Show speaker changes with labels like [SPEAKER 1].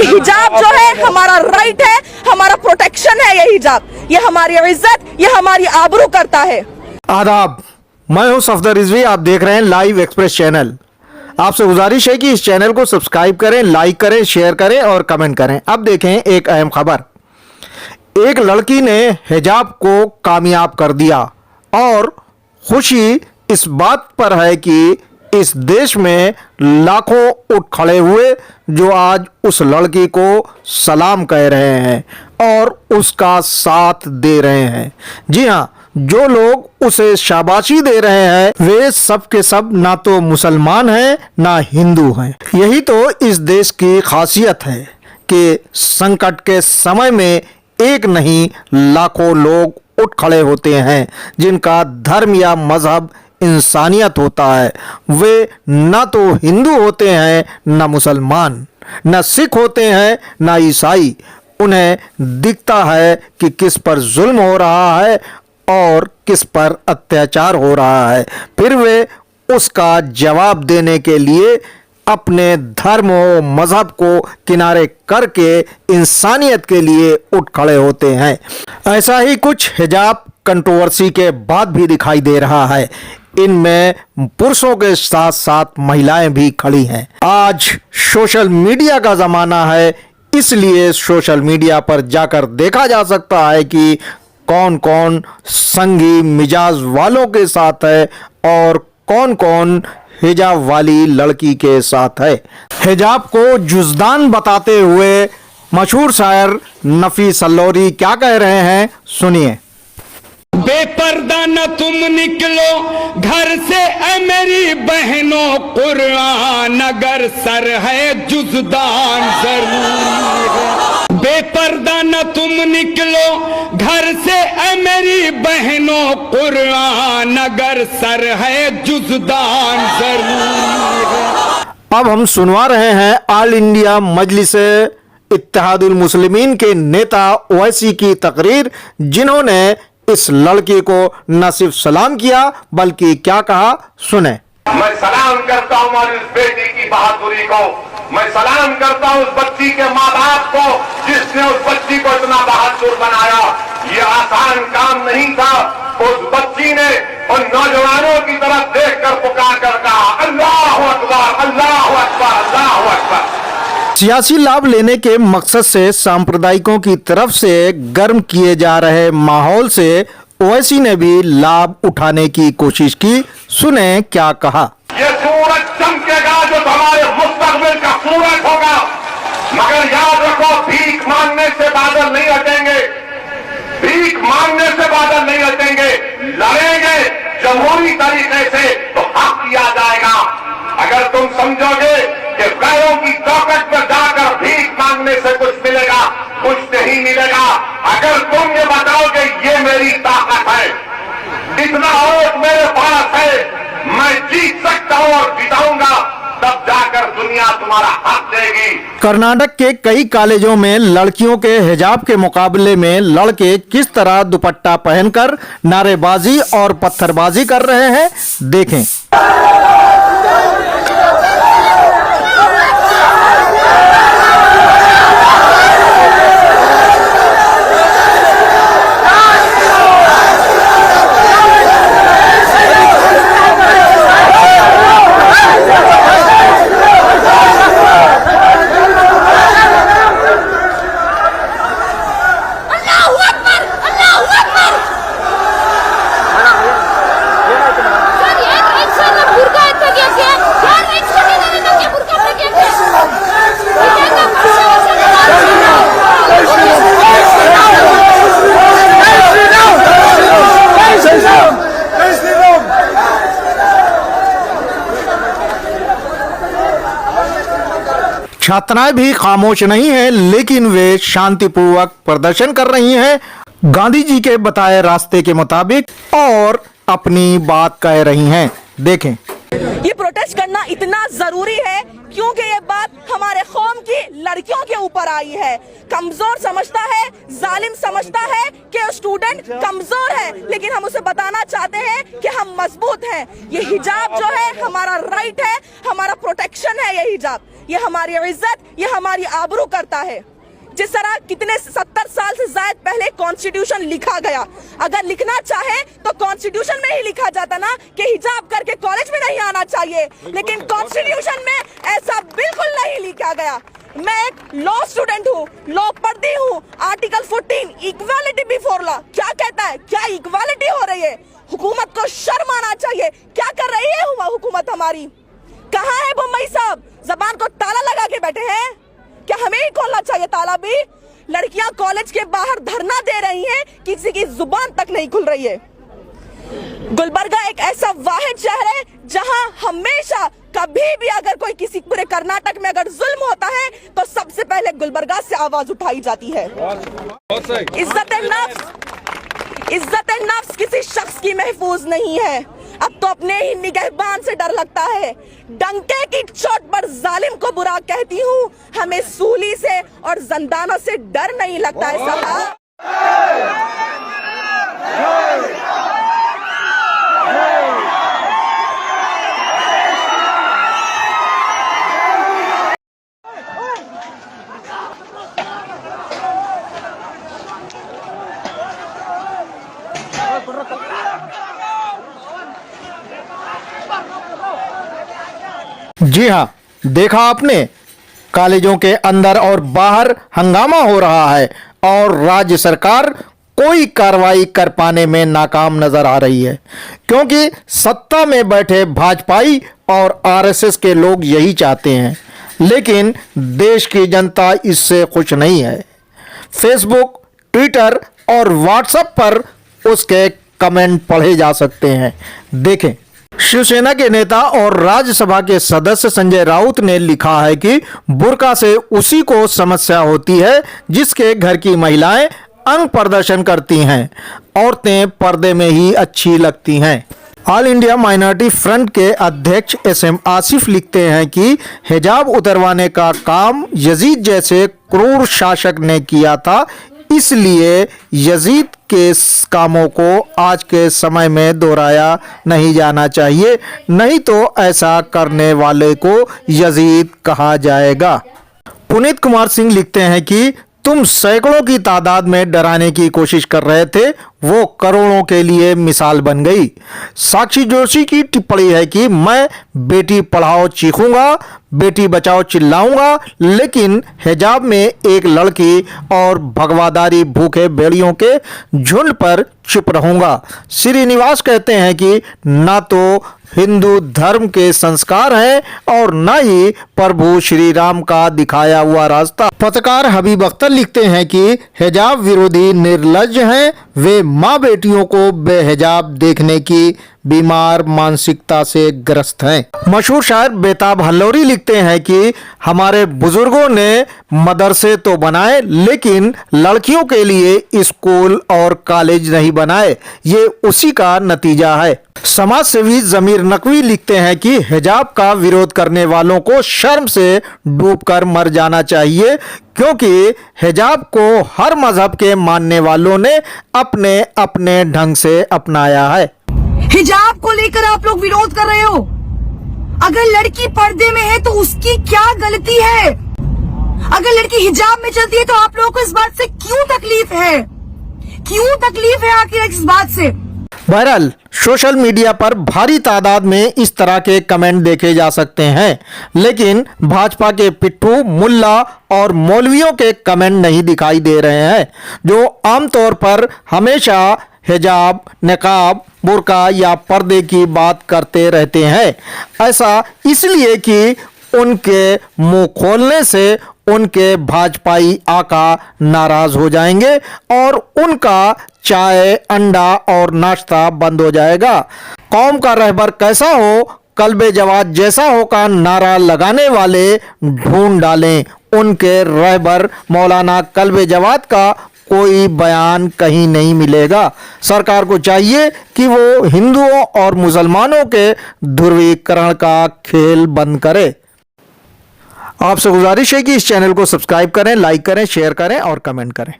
[SPEAKER 1] ये हिजाब जो है हमारा राइट है, हमारा प्रोटेक्शन है। ये हिजाब, ये हमारी इज्जत, ये हमारी आबरू करता है।
[SPEAKER 2] आदाब, मैं हूं सफदर रिजवी। आप देख रहे हैं लाइव एक्सप्रेस चैनल। आपसे गुजारिश है कि इस चैनल को सब्सक्राइब करें, लाइक करें, शेयर करें और कमेंट करें। अब देखें एक अहम खबर। एक लड़की ने हिजाब को कामयाब कर दिया और खुशी इस बात पर है कि इस देश में लाखों उठ खड़े हुए जो आज उस लड़की को सलाम कह रहे हैं और उसका साथ दे रहे हैं। जी हाँ, जो लोग उसे शाबाशी दे रहे हैं वे सब के सब ना तो मुसलमान हैं ना हिंदू हैं। यही तो इस देश की खासियत है कि संकट के समय में एक नहीं लाखों लोग उठ खड़े होते हैं जिनका धर्म या मजहब इंसानियत होता है। वे न तो हिंदू होते हैं न मुसलमान, न सिख होते हैं न ईसाई। उन्हें दिखता है कि किस पर जुल्म हो रहा है और किस पर अत्याचार हो रहा है, फिर वे उसका जवाब देने के लिए अपने धर्म और मजहब को किनारे करके इंसानियत के लिए उठ खड़े होते हैं। ऐसा ही कुछ हिजाब कंट्रोवर्सी के बाद भी दिखाई दे रहा है। इनमें पुरुषों के साथ साथ महिलाएं भी खड़ी हैं। आज सोशल मीडिया का ज़माना है, इसलिए सोशल मीडिया पर जाकर देखा जा सकता है कि कौन कौन संगी मिजाज वालों के साथ है और कौन कौन हिजाब वाली लड़की के साथ है। हिजाब को जुज़दान बताते हुए मशहूर शायर नफी सल्लौरी क्या कह रहे हैं, सुनिए।
[SPEAKER 3] बेपर्दा न तुम निकलो घर से ऐ मेरी बहनों, कुरान अगर सर है जुज़दान जरूरी है। बेपर्दा न तुम निकलो घर से ऐ मेरी बहनों, कुरान अगर सर है जुज़दान जरूरी है।
[SPEAKER 2] अब हम सुनवा रहे हैं ऑल इंडिया मजलिस इत्तेहादुल मुस्लिमीन के नेता ओवैसी की तकरीर, जिन्होंने इस लड़की को न सिर्फ सलाम किया बल्कि क्या कहा, सुने।
[SPEAKER 4] मैं सलाम करता हूँ और इस बेटी की बहादुरी को, मैं सलाम करता हूँ उस बच्ची के माँ बाप को जिसने उस बच्ची को इतना बहादुर बनाया। ये आसान काम नहीं था। उस बच्ची ने उन नौजवानों की तरफ देखकर पुकार कर कहा, अल्लाहु अकबर, अल्लाहु अकबर, अल्लाहु अकबर।
[SPEAKER 2] सियासी लाभ लेने के मकसद से सांप्रदायिकों की तरफ से गर्म किए जा रहे माहौल से ओवैसी ने भी लाभ उठाने की कोशिश की। सुने क्या कहा।
[SPEAKER 4] ये सूरज चमकेगा जो हमारे मुस्तकबिल का सूरज होगा, मगर याद रखो भीख मांगने से बादल नहीं हटेंगे, भीख मांगने से बादल नहीं हटेंगे। लड़ेंगे जमहूरी तरीके से तो हक किया जाएगा। अगर तुम समझोगे कि गैरों की चौखट पर जाकर भीख मांगने से कुछ मिलेगा, कुछ नहीं मिलेगा। अगर तुम ये बताओगे ये मेरी ताकत है, इतना वोट मेरे पास है, मैं जीत सकता हूं और जिताऊंगा, तब जाकर दुनिया तुम्हारा हक देगी।
[SPEAKER 2] कर्नाटक के कई कॉलेजों में लड़कियों के हिजाब के मुकाबले में लड़के किस तरह दुपट्टा पहनकर नारेबाजी और पत्थरबाजी कर रहे हैं, देखें। छात्राएं भी खामोश नहीं हैं, लेकिन वे शांतिपूर्वक प्रदर्शन कर रही हैं गांधी जी के बताए रास्ते के मुताबिक और अपनी बात कह रही हैं। देखें।
[SPEAKER 1] ये प्रोटेस्ट करना इतना जरूरी है क्योंकि ये बात हमारे कौम की लड़कियों के ऊपर आई है। कमजोर समझता है, जालिम समझता है कि स्टूडेंट कमजोर है, लेकिन हम उसे बताना चाहते हैं कि हम मजबूत हैं। ये हिजाब जो है हमारा राइट है, हमारा प्रोटेक्शन है। ये हिजाब, ये हमारी इज्जत, ये हमारी आबरू करता है। जिस तरह कितने 70 साल से ज्यादा पहले कॉन्स्टिट्यूशन लिखा गया, अगर लिखना चाहे तो कॉन्स्टिट्यूशन में ही लिखा जाता ना कि हिजाब करके कॉलेज में नहीं आना चाहिए, लेकिन कॉन्स्टिट्यूशन में ऐसा बिल्कुल नहीं लिखा गया। मैं एक लॉ स्टूडेंट हूँ, लॉ पढ़ती हूँ। आर्टिकल 14 इक्वालिटी बिफोर लॉ क्या कहता है? क्या इक्वालिटी हो रही है? हुकूमत को शर्म आना चाहिए। क्या कर रही है हुकूमत हमारी? कहाँ है मुंबई साहब? जबान को ताला लगा के बैठे हैं। क्या हमें ही खोलना चाहिए ताला भी? लड़कियां कॉलेज के बाहर धरना दे रही हैं, किसी की जुबान तक नहीं खुल रही है। गुलबर्गा एक ऐसा वाहिद शहर है जहां हमेशा कभी भी अगर कोई किसी पूरे कर्नाटक में अगर जुल्म होता है तो सबसे पहले गुलबर्गा से आवाज उठाई जाती है। इज्जत नफ्स किसी शख्स की महफूज नहीं है। अब तो अपने ही निगहबान से डर लगता है। डंके की चोट पर जालिम को बुरा कहती हूँ, हमें सूली से और जंदानों से डर नहीं लगता है साहब।
[SPEAKER 2] जी हाँ, देखा आपने, कॉलेजों के अंदर और बाहर हंगामा हो रहा है और राज्य सरकार कोई कार्रवाई कर पाने में नाकाम नजर आ रही है, क्योंकि सत्ता में बैठे भाजपाई और आरएसएस के लोग यही चाहते हैं, लेकिन देश की जनता इससे खुश नहीं है। फेसबुक, ट्विटर और व्हाट्सएप पर उसके कमेंट पढ़े जा सकते हैं। देखें, शिवसेना के नेता और राज्यसभा के सदस्य संजय राउत ने लिखा है कि बुर्का से उसी को समस्या होती है जिसके घर की महिलाएं अंग प्रदर्शन करती हैं। औरतें पर्दे में ही अच्छी लगती हैं। ऑल इंडिया माइनॉरिटी फ्रंट के अध्यक्ष SM आसिफ लिखते हैं कि हिजाब उतरवाने का काम यजीद जैसे क्रूर शासक ने किया था, इसलिए यजीद के कामों को आज के समय में दोहराया नहीं जाना चाहिए, नहीं तो ऐसा करने वाले को यजीद कहा जाएगा। पुनीत कुमार सिंह लिखते हैं कि तुम सैकड़ों की तादाद में डराने की कोशिश कर रहे थे, वो करोड़ों के लिए मिसाल बन गई। साक्षी जोशी की टिप्पणी है कि मैं बेटी पढ़ाओ चीखूंगा, बेटी बचाओ चिल्लाऊंगा, लेकिन हिजाब में एक लड़की और भगवादारी भूखे भेड़ियों के झुंड पर चुप रहूंगा। श्रीनिवास कहते हैं कि ना तो हिंदू धर्म के संस्कार हैं और न ही प्रभु श्री राम का दिखाया हुआ रास्ता। पत्रकार हबीब अख्तर लिखते हैं कि हिजाब विरोधी निर्लज्ज हैं, वे माँ बेटियों को बेहिजाब देखने की बीमार मानसिकता से ग्रस्त हैं। मशहूर शायर बेताब हल्लौरी लिखते हैं कि हमारे बुजुर्गों ने मदरसे तो बनाए, लेकिन लड़कियों के लिए स्कूल और कॉलेज नहीं बनाए, ये उसी का नतीजा है। समाज सेवी जमीर नकवी लिखते हैं कि हिजाब का विरोध करने वालों को शर्म से डूबकर मर जाना चाहिए, क्योंकि हिजाब को हर मजहब के मानने वालों ने अपने अपने ढंग से अपनाया है।
[SPEAKER 5] हिजाब को लेकर आप लोग विरोध कर रहे हो। अगर लड़की पर्दे में है तो उसकी क्या गलती है? अगर लड़की हिजाब में चलती है तो आप लोगों को इस बात से क्यों तकलीफ है? क्यों तकलीफ है आखिर इस बात से?
[SPEAKER 2] बहरहाल सोशल मीडिया पर भारी तादाद में इस तरह के कमेंट देखे जा सकते हैं, लेकिन भाजपा के पिट्ठू, मुल्ला और मौलवियों के कमेंट नहीं दिखाई दे रहे हैं, जो आमतौर पर हमेशा हिजाब, निकाब, बुर्का या पर्दे की बात करते रहते हैं। ऐसा इसलिए कि उनके मुंह खोलने से उनके भाजपाई आका नाराज हो जाएंगे और उनका चाय, अंडा और नाश्ता बंद हो जाएगा। कौम का रहबर कैसा हो, कल्बे जवाद जैसा हो का नारा लगाने वाले ढूंढ डालें। उनके रहबर मौलाना कल्बे जवाद का कोई बयान कहीं नहीं मिलेगा। सरकार को चाहिए कि वो हिंदुओं और मुसलमानों के ध्रुवीकरण का खेल बंद करे। आपसे गुजारिश है कि इस चैनल को सब्सक्राइब करें, लाइक करें, शेयर करें और कमेंट करें।